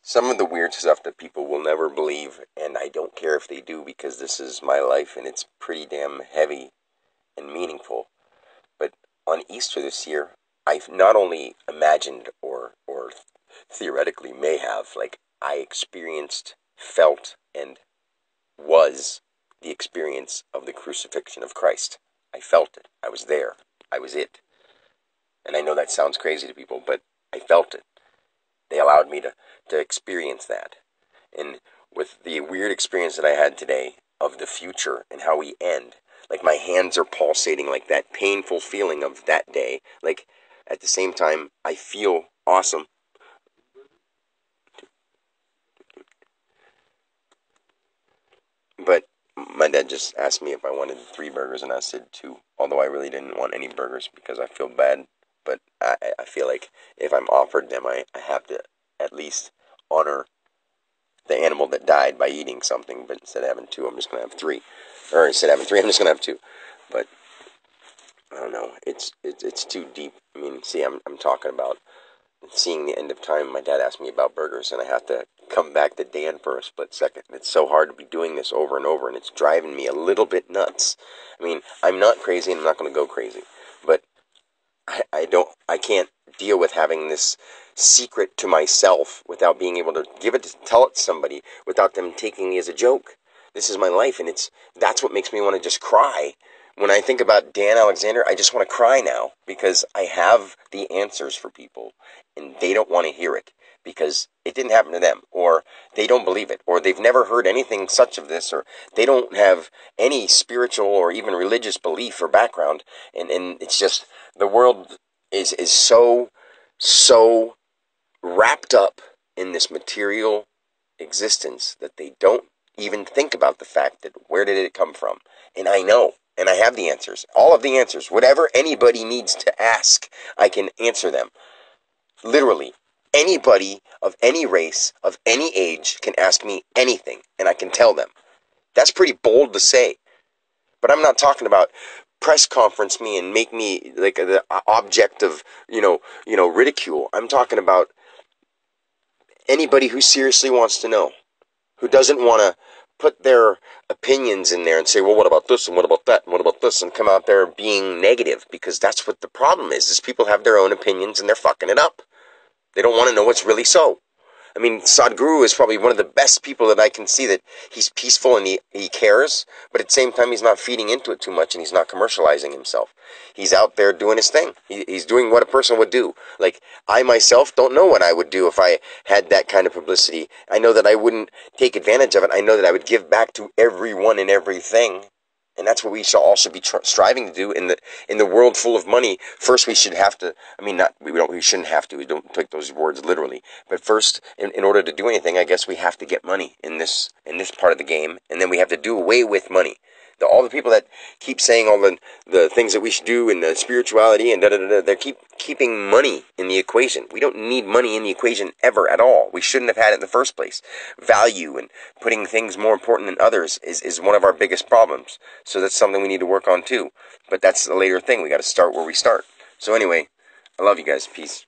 Some of the weird stuff that people will never believe, and I don't care if they do because this is my life and it's pretty damn heavy and meaningful. But on Easter this year, I've not only imagined or theoretically may have, like, I experienced, felt, and was the experience of the crucifixion of Christ. I felt it. I was there. I was it. And I know that sounds crazy to people, but I felt it. They allowed me to experience that. And with the weird experience that I had today of the future and how we end, like my hands are pulsating, like that painful feeling of that day. Like at the same time, I feel awesome. But my dad just asked me if I wanted 3 burgers, and I said 2. Although I really didn't want any burgers because I feel bad. But I feel like if I'm offered them, I have to at least honor the animal that died by eating something. But instead of having 2, I'm just going to have 3. Or instead of having 3, I'm just going to have 2. But I don't know. It's too deep. I mean, see, I'm talking about seeing the end of time. My dad asked me about burgers, and I have to come back to Dan for a split second. It's so hard to be doing this over and over, and it's driving me a little bit nuts. I mean, I'm not crazy, and I'm not going to go crazy, but I can't deal with having this secret to myself without being able to tell it to somebody without them taking me as a joke. This is my life, and that's what makes me want to just cry. When I think about Dan Alexander, I just want to cry now because I have the answers for people, and they don't want to hear it because it didn't happen to them, or they don't believe it, or they've never heard anything such of this, or they don't have any spiritual or even religious belief or background, and it's just the world is so wrapped up in this material existence that they don't even think about the fact that where did it come from. And I know, and I have the answers, all of the answers. Whatever anybody needs to ask, I can answer them. Literally, anybody of any race, of any age, can ask me anything, and I can tell them. That's pretty bold to say. But I'm not talking about press conference me and make me like the object of, ridicule. I'm talking about anybody who seriously wants to know, who doesn't want to put their opinions in there and say, well, what about this, and what about that, and what about this, and come out there being negative, because that's what the problem is people have their own opinions and they're fucking it up. They don't want to know what's really so. I mean, Sadhguru is probably one of the best people that I can see, that he's peaceful and he cares, but at the same time he's not feeding into it too much and he's not commercializing himself. He's out there doing his thing. He's doing what a person would do. Like, I myself don't know what I would do if I had that kind of publicity. I know that I wouldn't take advantage of it. I know that I would give back to everyone and everything. And that's what we shall also be striving to do in the world full of money. First, we should have to. I mean, we shouldn't have to. We don't take those words literally. But first, in order to do anything, I guess we have to get money in this part of the game, and then we have to do away with money. All the people that keep saying all the things that we should do in the spirituality and they keep keeping money in the equation. We don't need money in the equation ever at all. We shouldn't have had it in the first place. Value and putting things more important than others is one of our biggest problems. So that's something we need to work on too. But that's a later thing. We got to start where we start. So anyway, I love you guys. Peace.